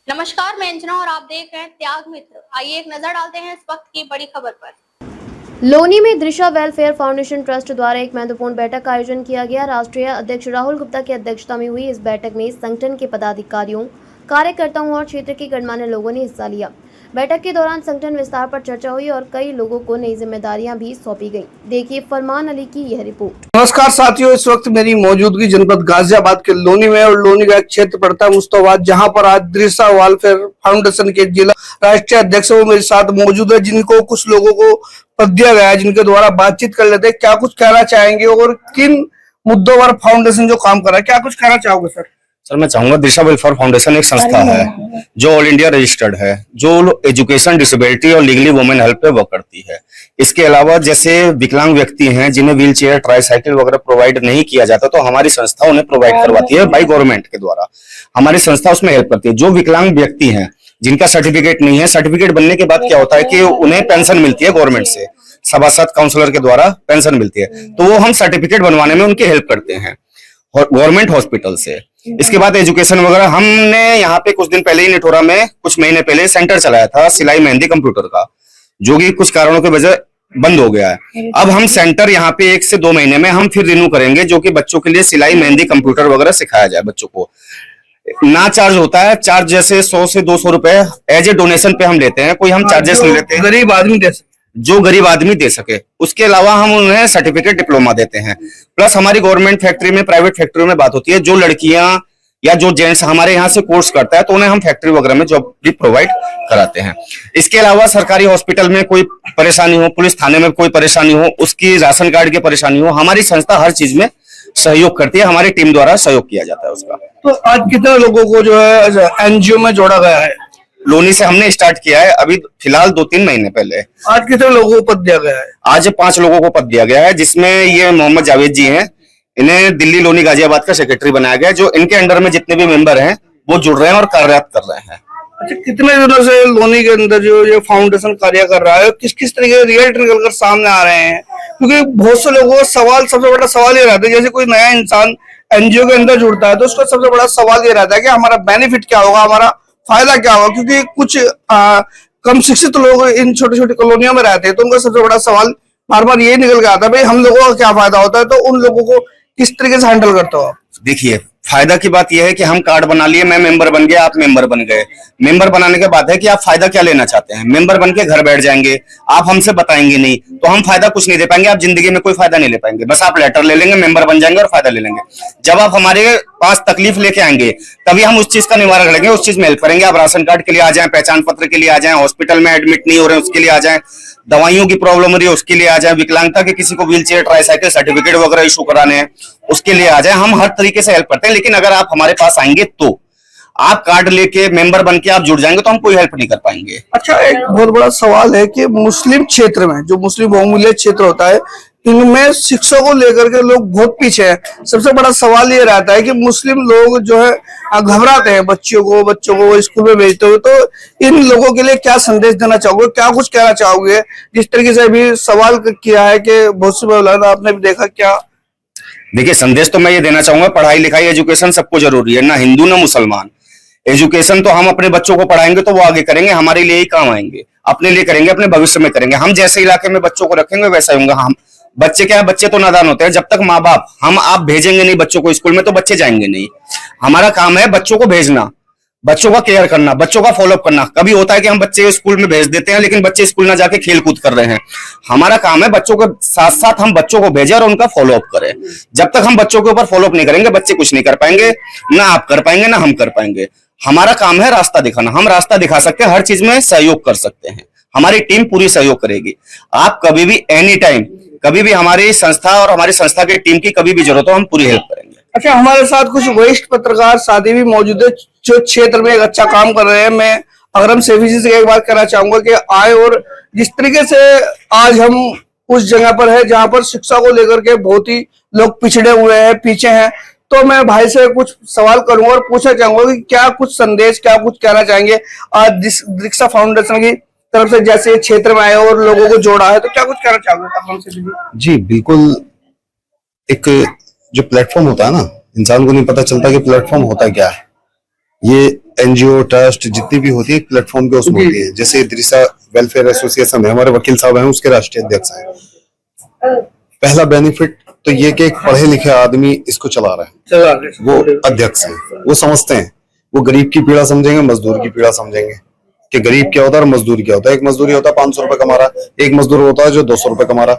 नमस्कार, मैं अंजना और आप देख रहे हैं त्याग मित्र। आइए एक नजर डालते हैं इस वक्त की बड़ी खबर पर। लोनी में दिशा वेलफेयर फाउंडेशन ट्रस्ट द्वारा एक महत्वपूर्ण बैठक का आयोजन किया गया। राष्ट्रीय अध्यक्ष राहुल गुप्ता की अध्यक्षता में हुई इस बैठक में संगठन के पदाधिकारियों, कार्यकर्ताओं और क्षेत्र के गणमान्य लोगों ने हिस्सा लिया। बैठक के दौरान संगठन विस्तार पर चर्चा हुई और कई लोगों को नई जिम्मेदारियां भी सौंपी गई। देखिए फरमान अली की यह रिपोर्ट। नमस्कार साथियों, इस वक्त मेरी मौजूदगी जनपद गाजियाबाद के लोनी में और लोनी का एक क्षेत्र पड़ता है मुस्तफाबाद, जहां पर आज दिशा वेलफेयर फाउंडेशन के जिला राष्ट्रीय अध्यक्ष वो मेरे साथ मौजूद है, जिनको कुछ लोगों को पद दिया गया है, जिनके द्वारा बातचीत कर लेते हैं। क्या कुछ कहना चाहेंगे और किन मुद्दों पर फाउंडेशन जो काम कर रहा है, क्या कुछ कहना चाहोगे सर? सर मैं चाहूंगा, दिशा वेलफेयर फाउंडेशन एक संस्था है जो ऑल इंडिया रजिस्टर्ड है, जो एजुकेशन, डिसेबिलिटी और लीगली वुमेन हेल्प पे वर्क करती है। इसके अलावा जैसे विकलांग व्यक्ति हैं जिन्हें व्हील चेयर, ट्राईसाइकिल वगैरह प्रोवाइड नहीं किया जाता, तो हमारी संस्था उन्हें प्रोवाइड करवाती है बाई गवर्नमेंट के द्वारा। हमारी संस्था उसमें हेल्प करती है। जो विकलांग व्यक्ति हैं जिनका सर्टिफिकेट नहीं है, सर्टिफिकेट बनने के बाद क्या होता है कि उन्हें पेंशन मिलती है गवर्नमेंट से, सभासद काउंसलर के द्वारा पेंशन मिलती है, तो वो हम सर्टिफिकेट बनवाने में उनकी हेल्प करते हैं गवर्नमेंट हॉस्पिटल से। इसके बाद एजुकेशन वगैरह, हमने यहाँ पे कुछ दिन पहले ही निठोरा में कुछ महीने पहले सेंटर चलाया था सिलाई मेहंदी कंप्यूटर का, जो कि कुछ कारणों की वजह बंद हो गया है। अब हम सेंटर यहाँ पे 1 से 2 महीने में हम फिर रिन्यू करेंगे, जो कि बच्चों के लिए सिलाई मेहंदी कंप्यूटर वगैरह सिखाया जाए। बच्चों को ना चार्ज होता है, चार्ज जैसे 100 से 200 रुपए एज ए डोनेशन पे हम लेते हैं, कोई हम चार्जेस नहीं लेते हैं। गरीब आदमी जो गरीब आदमी दे सके। उसके अलावा हम उन्हें सर्टिफिकेट, डिप्लोमा देते हैं। प्लस हमारी गवर्नमेंट फैक्ट्री में, प्राइवेट फैक्ट्री में बात होती है, जो लड़कियां या जो जेंट्स हमारे यहाँ से कोर्स करता है तो उन्हें हम फैक्ट्री वगैरह में जॉब भी प्रोवाइड कराते हैं। इसके अलावा सरकारी हॉस्पिटल में कोई परेशानी हो, पुलिस थाने में कोई परेशानी हो, उसकी राशन कार्ड की परेशानी हो, हमारी संस्था हर चीज में सहयोग करती है। हमारी टीम द्वारा सहयोग किया जाता है उसका। तो आज कितने लोगों को जो है एनजीओ में जोड़ा गया है? लोनी से हमने स्टार्ट किया है अभी फिलहाल 2-3 महीने पहले। आज कितने लोगों को पद दिया गया है? आज 5 लोगों को पद दिया गया है, जिसमें ये मोहम्मद जावेद जी हैं, इन्हें दिल्ली लोनी गाजियाबाद का सेक्रेटरी बनाया गया है। जो इनके अंडर में जितने भी मेंबर हैं वो जुड़ रहे हैं और कार्यरत कर रहे हैं। अच्छा, कितने दिनों से लोनी के अंदर जो ये फाउंडेशन कार्य कर रहा है, किस किस तरीके के रिजल्ट निकल कर सामने आ रहे हैं? क्योंकि बहुत से लोगों का सवाल, सबसे बड़ा सवाल ये रहता है, जैसे कोई नया इंसान एनजीओ के अंदर जुड़ता है तो उसका सबसे बड़ा सवाल ये रहता है कि हमारा बेनिफिट क्या होगा, हमारा फायदा क्या होगा। क्योंकि कुछ कम शिक्षित लोग इन छोटी छोटी कॉलोनियों में रहते हैं, तो उनका सबसे बड़ा सवाल बार बार ये निकल के आता है, भाई हम लोगों का क्या फायदा होता है। तो उन लोगों को किस तरीके से हैंडल करते हो आप? देखिए, फायदा की बात यह है कि हम कार्ड बना लिए, मैं मेंबर बन गया, आप मेंबर बन गए। मेंबर बनाने के बाद है कि आप फायदा क्या लेना चाहते हैं। मेंबर बन के घर बैठ जाएंगे, आप हमसे बताएंगे नहीं, तो हम फायदा कुछ नहीं दे पाएंगे। आप जिंदगी में कोई फायदा नहीं ले पाएंगे। बस आप लेटर ले लेंगे, मेंबर बन जाएंगे और फायदा ले लेंगे। जब आप हमारे पास तकलीफ लेके आएंगे तभी हम उस चीज का निवारण करेंगे, उस चीज में हेल्प करेंगे। आप राशन कार्ड के लिए आ जाएं, पहचान पत्र के लिए आ जाएं, हॉस्पिटल में एडमिट नहीं हो रहे हैं उसके लिए आ जाएं, दवाइयों की प्रॉब्लम हो रही है उसके लिए आ जाए, विकलांगता के किसी को व्हील चेयर, ट्राईसाइकिल सर्टिफिकेट वगैरह इशू कराने हैं उसके लिए आ जाए। हम हर तरीके से हेल्प करते हैं। लेकिन अगर आप हमारे पास आएंगे तो आप कार्ड लेके मेंबर बन के आप जुड़ जाएंगे तो हम कोई हेल्प नहीं कर पाएंगे। अच्छा, एक बहुत बड़ा सवाल है कि मुस्लिम क्षेत्र में, जो मुस्लिम बहुमूल्य क्षेत्र होता है, इनमें शिक्षा को लेकर के लोग बहुत पीछे हैं। सबसे बड़ा सवाल ये रहता है कि मुस्लिम लोग जो है घबराते हैं बच्चों को स्कूल में भेजते हुए। तो इन लोगों के लिए क्या संदेश देना चाहोगे, क्या कुछ कहना चाहोगे? जिस तरीके से अभी सवाल किया है कि बहुत से मौलाना, आपने भी देखा क्या? देखिए, संदेश तो मैं ये देना चाहूंगा, पढ़ाई लिखाई, एजुकेशन सबको जरूरी है, ना हिंदू ना मुसलमान। एजुकेशन तो हम अपने बच्चों को पढ़ाएंगे तो वो आगे करेंगे, हमारे लिए ही काम आएंगे, अपने लिए करेंगे, अपने भविष्य में करेंगे। हम जैसे इलाके में बच्चों को रखेंगे वैसा होंगे। हम बच्चे क्या है, बच्चे तो नादान होते हैं। जब तक माँ बाप आप भेजेंगे नहीं बच्चों को स्कूल में तो बच्चे जाएंगे नहीं। हमारा काम है बच्चों को भेजना, बच्चों का केयर करना, बच्चों का फॉलोअप करना। कभी होता है कि हम बच्चे स्कूल में भेज देते हैं लेकिन बच्चे स्कूल ना जाके खेल कूद कर रहे हैं। हमारा काम है बच्चों के साथ साथ हम बच्चों को भेजें और उनका फॉलोअप करें। जब तक हम बच्चों के ऊपर फॉलोअप नहीं करेंगे बच्चे कुछ नहीं कर पाएंगे, ना आप कर पाएंगे ना हम कर पाएंगे। हमारा काम है रास्ता दिखाना, हम रास्ता दिखा सकते हैं, हर चीज में सहयोग कर सकते हैं। हमारी टीम पूरी सहयोग करेगी। आप कभी भी, एनी टाइम, कभी भी हमारी संस्था और हमारी संस्था की टीम की कभी भी जरूरत हो हम पूरी हेल्प करेंगे। अच्छा, हमारे साथ कुछ वरिष्ठ पत्रकार साथी भी मौजूद है जो क्षेत्र में एक अच्छा काम कर रहे हैं। मैं अगरम सैफी जी से एक बात कहना चाहूंगा कि आए और जिस तरीके से आज हम उस जगह पर है जहां पर शिक्षा को लेकर के बहुत ही लोग पिछड़े हुए हैं, पीछे हैं, तो मैं भाई से कुछ सवाल करूंगा और पूछना चाहूंगा कि क्या कुछ संदेश, क्या कुछ कहना चाहेंगे आज दिशा फाउंडेशन की तरफ से, जैसे क्षेत्र में आए और लोगों को जोड़ा है, तो क्या कुछ कहना चाहोगे? जी बिल्कुल। एक जो प्लेटफॉर्म होता है ना, इंसान को नहीं पता चलता कि प्लेटफॉर्म होता क्या है। ये एनजीओ ट्रस्ट जितनी भी होती है प्लेटफॉर्म पे उसमें होती है। जैसे इदरिसा वेलफेयर एसोसिएशन है, हमारे वकील साहब हैं उसके राष्ट्रीय अध्यक्ष हैं। पहला बेनिफिट तो ये कि एक पढ़े लिखे आदमी इसको चला रहा है, वो अध्यक्ष है, वो समझते हैं, वो गरीब की पीड़ा समझेंगे, मजदूर की पीड़ा समझेंगे कि गरीब क्या होता है और मजदूर क्या होता है। एक मजदूरी होता है 500 रुपए कमा रहा, एक मजदूर होता है जो 200 रुपए कमा रहा,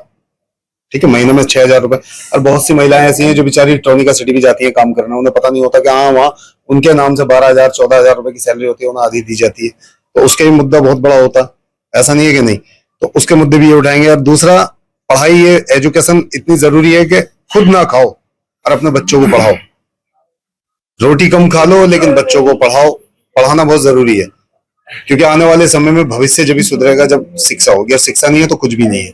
ठीक है, महीने में 6,000 रुपए। और बहुत सी महिलाएं ऐसी हैं जो बेचारी टोनिका सिटी भी जाती है काम करने, उन्हें पता नहीं होता कि हाँ वहाँ उनके नाम से 12,000 14,000 रुपए की सैलरी होती है, उन्हें आधी दी जाती है। तो उसका भी मुद्दा बहुत बड़ा होता, ऐसा नहीं है कि नहीं, तो उसके मुद्दे भी ये उठाएंगे। और दूसरा, पढ़ाई, ये एजुकेशन इतनी जरूरी है कि खुद ना खाओ और अपने बच्चों को पढ़ाओ। रोटी कम खा लो लेकिन बच्चों को पढ़ाओ, पढ़ाना बहुत जरूरी है, क्योंकि आने वाले समय में भविष्य जब भी सुधरेगा जब शिक्षा होगी, और शिक्षा नहीं है तो कुछ भी नहीं है।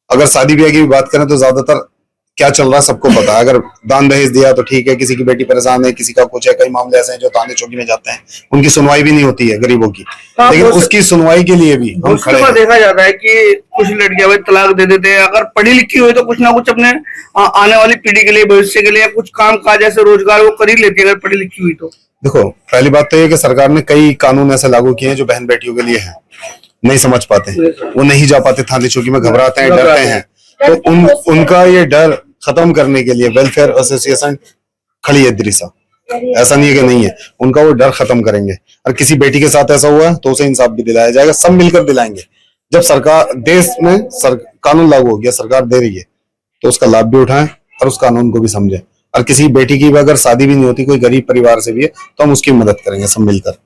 अगर शादी ब्याह की भी बात करें तो ज्यादातर क्या चल रहा है सबको पता है। अगर दान दहेज दिया तो ठीक है, किसी की बेटी परेशान है, किसी का कुछ है, कई मामले ऐसे हैं जो थाने चौकी में जाते हैं, उनकी सुनवाई भी नहीं होती है गरीबों की, लेकिन उसकी सुनवाई के लिए भी हम खड़े हैं। देखा जाता है कि कुछ लड़कियां भाई तलाक दे देते हैं, अगर पढ़ी लिखी हुई तो कुछ ना कुछ अपने आने वाली पीढ़ी के लिए, भविष्य के लिए कुछ काम काज ऐसे रोजगार वो कर ही लेती है अगर पढ़ी लिखी हुई तो। देखो, पहली बात तो ये कि सरकार ने कई कानून ऐसे लागू किए हैं जो बहन बेटियों के लिए हैं, नहीं समझ पाते, वो नहीं जा पाते थाने चौकी में, घबराते हैं, डरते हैं, तो उनका ये डर खत्म करने के लिए वेलफेयर एसोसिएशन खड़ी है इदरिसा। ऐसा नहीं है कि नहीं है, उनका वो डर खत्म करेंगे। और किसी बेटी के साथ ऐसा हुआ तो उसे इंसाफ भी दिलाया जाएगा, सब मिलकर दिलाएंगे। जब सरकार देश में कानून लागू हो गया, सरकार दे रही है तो उसका लाभ भी उठाएं और उस कानून को भी समझें। और किसी बेटी की भी अगर शादी भी नहीं होती, कोई गरीब परिवार से भी है, तो हम उसकी मदद करेंगे सब मिलकर।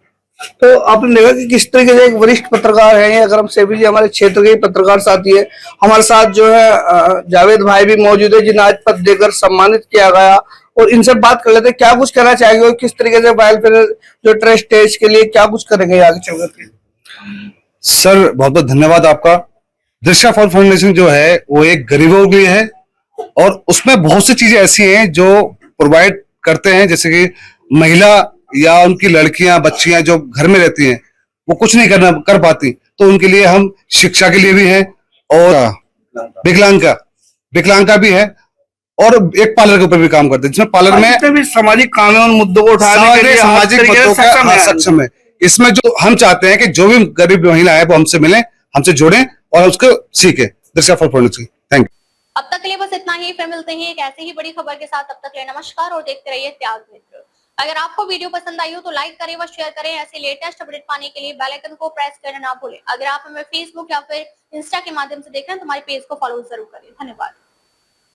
तो आपने देखा कि किस तरीके से एक वरिष्ठ पत्रकार है अगरम सैफी जी, हमारे क्षेत्र के पत्रकार साथी है, हमारे साथ जो है जावेद भाई भी मौजूद है जिन्हें आज पद देकर सम्मानित किया गया, और इनसे बात कर लेते हैं क्या कुछ कहना चाहेंगे और किस तरीके से वेलफेयर जो ट्रस्ट है इसके लिए क्या कुछ करेंगे आगे चलकर के। सर बहुत बहुत धन्यवाद आपका। दृष्टा फॉर फाउंडेशन जो है वो एक गरीबों के लिए है, और उसमें बहुत सी चीजें ऐसी हैं जो प्रोवाइड करते हैं, जैसे कि महिला या उनकी लड़कियां बच्चियां जो घर में रहती हैं वो कुछ नहीं कर पाती, तो उनके लिए हम शिक्षा के लिए भी है, और विकलांग का भी है, और एक पार्लर के ऊपर भी काम करते हैं, जिसमें पार्लर में भी सामाजिक कानून मुद्दों को उठाने के लिए सामाजिक मुद्दों का सक्षम है। इसमें जो हम चाहते हैं कि जो भी गरीब महिला है वो हमसे मिले, हमसे जुड़े और उसको सीखे। दृष्टा फॉर फाउंडेशन। Thank you. अब तक के लिए बस इतना ही, फिर मिलते हैं एक ऐसी ही बड़ी खबर के साथ। तब तक के लिए नमस्कार और देखते रहिए त्याग मित्र। अगर आपको वीडियो पसंद आई हो तो लाइक करें व शेयर करें। ऐसे लेटेस्ट अपडेट पाने के लिए बेल आइकन को प्रेस करना ना भूलें। अगर आप हमें फेसबुक या फिर इंस्टा के माध्यम से देख रहे हैं तो हमारे पेज को फॉलो जरूर करें। धन्यवाद।